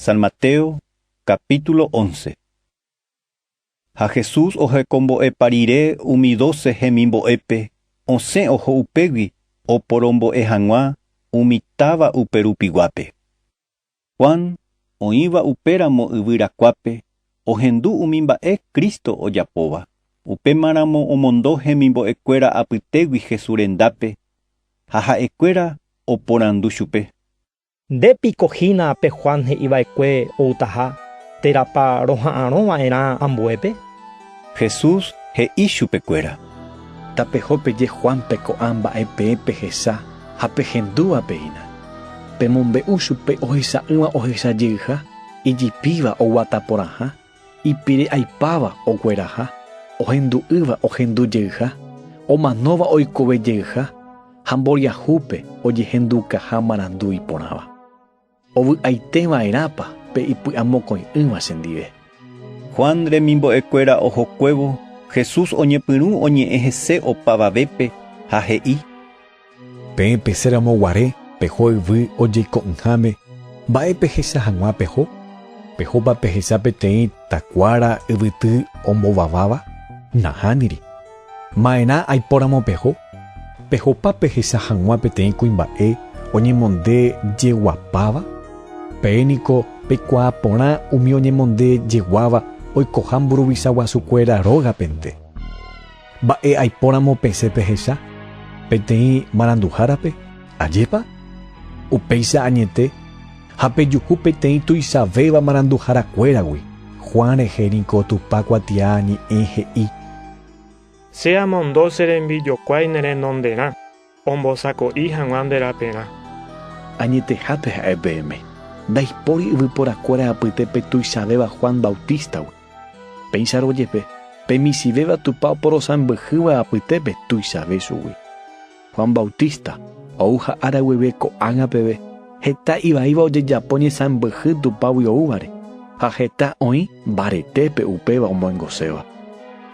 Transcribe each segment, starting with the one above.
San Mateo, capítulo 11. Ha Jesús ohekombo'e parire umi 12 hemimbo'épe, osẽ oho upégui, oporombo'e hag̃ua umitáva uperupiguápe. Juan oĩva upéramo yvyrakuápe, ohendu umi mba'e Kristo ojapóva. Upémaramo omondo hemimbo'ekuéra apytégui Jesús-rendápe, ha ha'ekuéra oporandu chupe. Ndépikohína pe Juan he'iva'ekue outaha, térapa roha'ãrova'erã ambuépe? Jesús he'i chupekuéra. Tapehopeje Juan peko'ã mba'e pehesa ha pehendúvapeína. Pemombe'u chupe ohesa'ỹva ohechajeyha, ijipíva oguata porãha, ipire aipáva okueraha, ohendu'ýva ohendujeyha, omanóva oikovejeyha, ha mboriahúpe ojehendukaha marandu iporãva. Ovy'aiteva'erápa pe ipy'amokõi'ỹva chendive. Juan remimbo'ekuéra ohokuévo, Jesús oñepyrũ oñe'ẽ hese opavavépe ha he'i: Pe peséramo guare peho yvy ojeiko'ỹháme, mba'épe hesa hag̃ua peho? Pehópa pehesa peteĩ takuára yvyty ombovaváva? Nahániri. Ma'erã aipóramo peho? Pehopa pehesa hag̃ua peteĩ kuimba'e oñemonde jeguapáva? Péniko peikuaa porã umi oñemonde jeguáva oikoha mburuvisa guasukuéra rógapente. Mba'e aipóramo pese pehesa? Peteĩ maranduhárape? Ajépa? Upéicha añete, ha pejuhu peteĩ tuichavéva maranduharakuéragui. Juan rehériko tupa kuatia ñe'ẽ he'i: Che amondo che rembijokuái nerenonderã, ombosako'i hag̃ua nde raperã. Añetehápe ha'e peẽme. Ndaipóri yvyporakuéra apytépe tuichavéva Juan Bautístagui. Péicharõ jepe, pemisivéva tupa oporosãmbyhýva apytépe tuichave chúgui. Juan Bautista ouha aragueve ko'ág̃a peve, heta ivaíva ojejapo ñesãmbyhy tupa vyoúvare, ha heta oĩ mbaretépe upéva omoengoséva.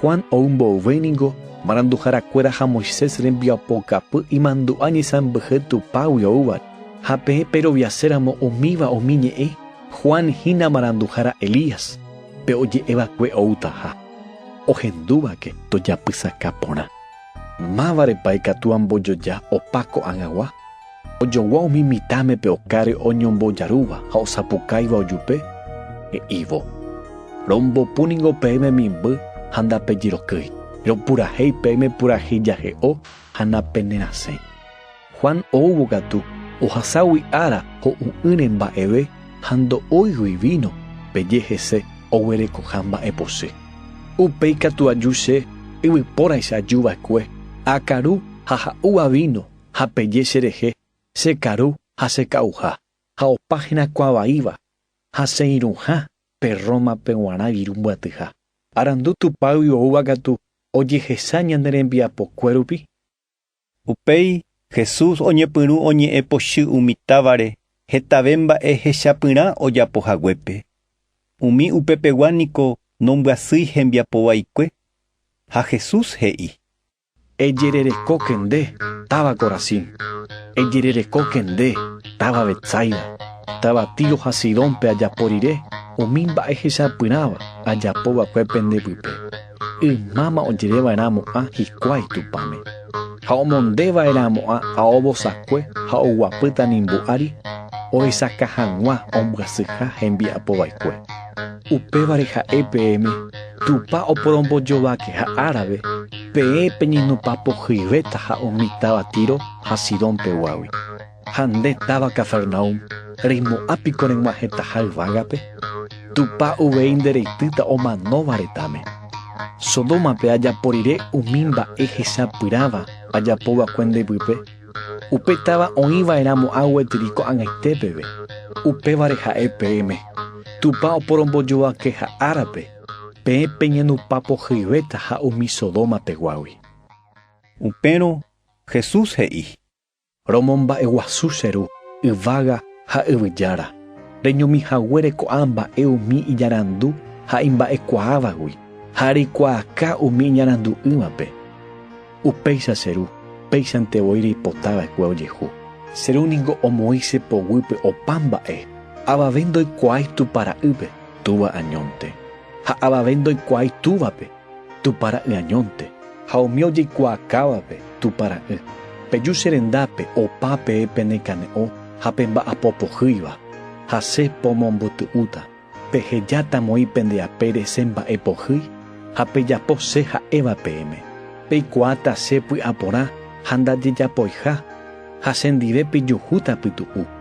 Juan ou mboyvýniko maranduharakuéra ha Moisés rembiapokapy imandu'a ñesãmbyhy tupa vyoúvare, ha pe roviacéramo umíva umi ñe'ẽ. Juan hína maranduhára Elías, pe oje'evakue outaha. Ohendúvake tojapysaka porã. Mávarepa ikatu ambojoja opa ko'ag̃agua. Ojogua umi mitáme pe okáre oñombojarúva ha osapukáiva ojupe. He'ívo: rombopúningo peẽme mimby ha ndapejirokýi, ropurahéi peẽme purahéi jahe'o ha napenerasẽ. Juan oúvo katu ohaságui ára ho'u'ỹre mba'eve ha ndo'óigui vino peje hese oguerekoha mba'eposy. Upéi katu aju che yvypóraicha ajuva'ekue, akaru ha ha'úva vino ha peje cherehe, chekaru ha cheka'uha, ha opahẽrakuãvaíva ha cheirũhã pe Rómape g̃uarã irũmbyatýha. Arandu tupa vyoúva katu ojehesa ñande rembiapokue rupi. Upéi Jesús oñepyrũ oñe'ẽ pochy umitávare, hetave mba'e hechapyrã ojapohaguépe. Umi upépegua niko nombyasýi hembiapovaikue. Ha Jesús he'i: Ejererekóke nde táva Corazín, ejererekóke nde táva Betsaida, táva Tiro ha Sidónpe ajapo rire umi mba'e hechapyrãva ajapova'ekue pendepype. Ymáma ojereva'erãmo'ã hikuái tupáme, ha omondeva'erãmo'ã aovosakue ha oguapýta nimbo'ári, ohesaka hag̃ua ombyasyha hembiapovaikue. Upévare ha'e peẽme tupa oporombojováke ha árape peẽ peñenopapohýivéta ha umitáva Tiro ha Sidón peguágui. Ha nde táva Cafarnaum reimo'ãpiko reg̃uahẽtaha yvágape. Tupa uvei ndereitýta omanóva retãme. Sodómape ajapo rire umi mba'e hechapyrãva ajapova'ekue ndepýpe. Upe táva oĩva'erãmo'ã gueteri ko'ag̃aitépeve. Upévare ha'e peẽme tupa oporombojováke ha árape peẽ peñenopapohýivéta ha umi Sodóma peguágui. Upérõ Jesús he'i: romomba'eguasu cheru yvága ha yvyjára. Reñomihaguére ko'ã mba'e umi ijarandu ha imba'ekuaávagui, ha reikuaaka umi iñarandu'ývape. Upéicha cheru, péichantevoi reipotava'ekue ojehu. Cherúniko omoĩ che poguýpe opa mba'e Avavendo ikuái tupara'ýpe, túva añónte. Ha avavendo ikuái túvape, tupara'y añónte. Ha umi ojeikuaakávape, tupara'y. Peju che rendápe opa peẽ penekane'õ ha pemba'apopohýiva. Ha che pomomboty'úta. Pehejátamoi pendeapére che mba'epohýi ha pejapo che ha'éva peẽme. Peikuaata che py'aporã ha ndajejapoiha ha chendive pejuhúta pytu'u.